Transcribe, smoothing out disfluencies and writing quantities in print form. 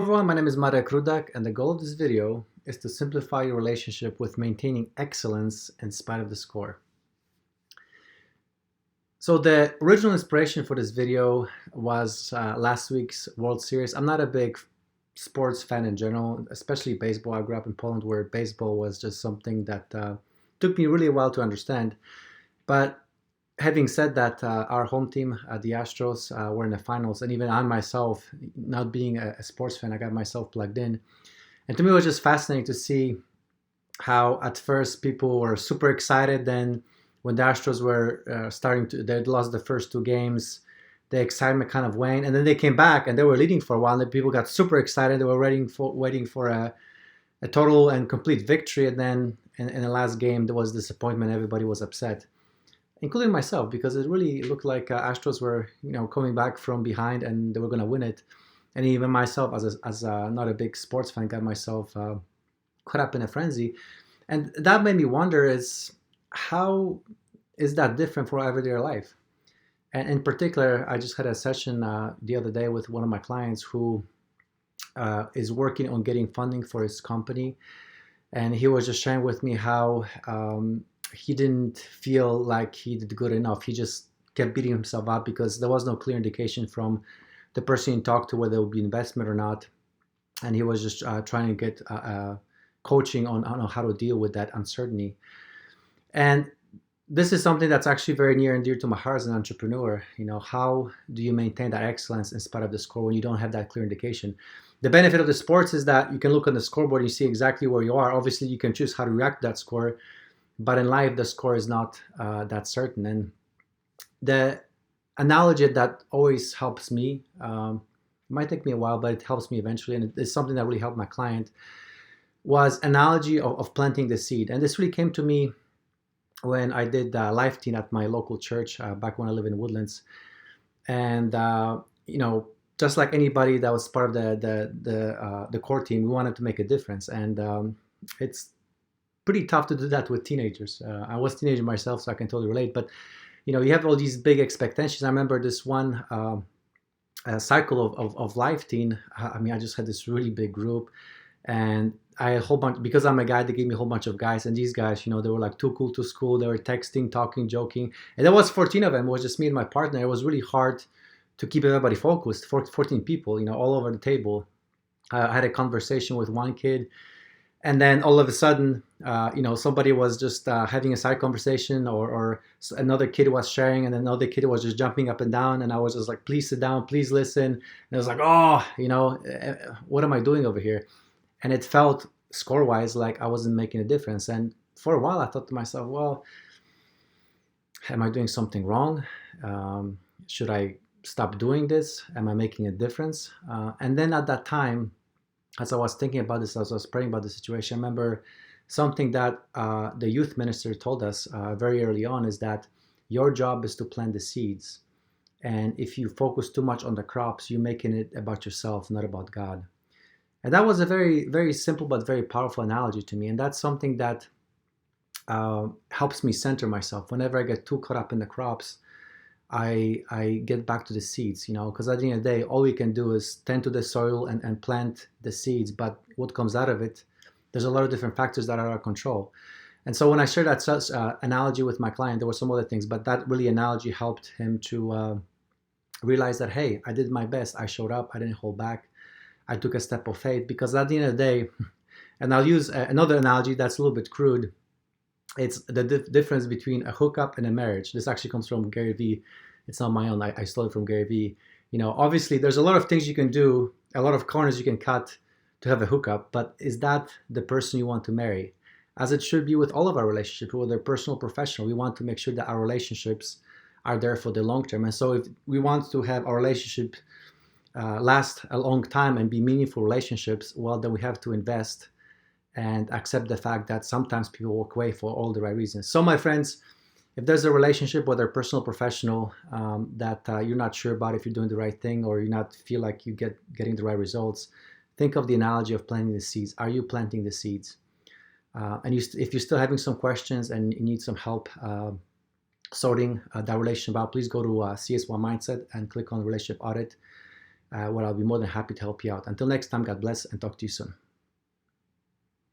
Everyone, my name is Marek Rudak, and the goal of this video is to simplify your relationship with maintaining excellence in spite of the score. So the original inspiration for this video was last week's World Series. I'm not a big sports fan in general, especially baseball. I grew up in Poland where baseball was just something that took me really a while to understand. But having said that, our home team, the Astros, were in the finals, and even I myself, not being a sports fan, I got myself plugged in. And to me, it was just fascinating to see how at first people were super excited. Then when the Astros were they'd lost the first two games, the excitement kind of waned. And then they came back and they were leading for a while. And people got super excited. They were waiting for a total and complete victory. And then in the last game, there was disappointment. Everybody was upset, including myself, because it really looked like Astros were, coming back from behind and they were going to win it. And even myself, as not a big sports fan, got myself caught up in a frenzy. And that made me wonder is how is that different for everyday life? And in particular, I just had a session the other day with one of my clients who is working on getting funding for his company. And he was just sharing with me how he didn't feel like he did good enough. He just kept beating himself up because there was no clear indication from the person he talked to whether it would be investment or not. And he was just trying to get coaching on how to deal with that uncertainty. And this is something that's actually very near and dear to my heart as an entrepreneur. How do you maintain that excellence in spite of the score when you don't have that clear indication? The benefit of the sports is that you can look on the scoreboard and you see exactly where you are. Obviously, you can choose how to react to that score. But in life, the score is not that certain. And the analogy that always helps me, it might take me a while, but it helps me eventually, and it's something that really helped my client, was analogy of planting the seed. And this really came to me when I did life team at my local church back when I lived in Woodlands. And, just like anybody that was part of the core team, we wanted to make a difference. And it's pretty tough to do that with teenagers. I was a teenager myself, so I can totally relate. But you have all these big expectations. I remember this one cycle of life team. I just had this really big group, and I had a whole bunch, because I'm a guy. They gave me a whole bunch of guys, and these guys, they were like too cool to school. They were texting, talking, joking, and there was 14 of them. It was just me and my partner. It was really hard to keep everybody focused. 14 people, all over the table. I had a conversation with one kid. And then all of a sudden, somebody was just having a side conversation, or another kid was sharing, and another kid was just jumping up and down. And I was just like, please sit down, please listen. And I was like, what am I doing over here? And it felt score-wise like I wasn't making a difference. And for a while, I thought to myself, well, am I doing something wrong? Should I stop doing this? Am I making a difference? And then at that time, as I was thinking about this, as I was praying about the situation, I remember something that the youth minister told us very early on is that your job is to plant the seeds. And if you focus too much on the crops, you're making it about yourself, not about God. And that was a very, very simple but very powerful analogy to me. And that's something that helps me center myself. Whenever I get too caught up in the crops, I get back to the seeds, because at the end of the day, all we can do is tend to the soil and plant the seeds. But what comes out of it, there's a lot of different factors that are out of control. And so when I shared that analogy with my client, there were some other things, but that really analogy helped him to realize that, hey, I did my best. I showed up. I didn't hold back. I took a step of faith, because at the end of the day, and I'll use another analogy that's a little bit crude. It's the difference between a hookup and a marriage. This actually comes from Gary Vee. It's not my own. I stole it from Gary Vee. Obviously, there's a lot of things you can do, a lot of corners you can cut to have a hookup, but is that the person you want to marry? As it should be with all of our relationships, whether personal or professional, we want to make sure that our relationships are there for the long term. And so if we want to have our relationship last a long time and be meaningful relationships, well, then we have to invest and accept the fact that sometimes people walk away for all the right reasons. So my friends, if there's a relationship, whether personal or professional, that you're not sure about if you're doing the right thing, or you not feel like you getting the right results, think of the analogy of planting the seeds. Are you planting the seeds? And if you're still having some questions and you need some help sorting that relationship out, please go to CS1 Mindset and click on Relationship Audit. where I'll be more than happy to help you out. Until next time, God bless and talk to you soon.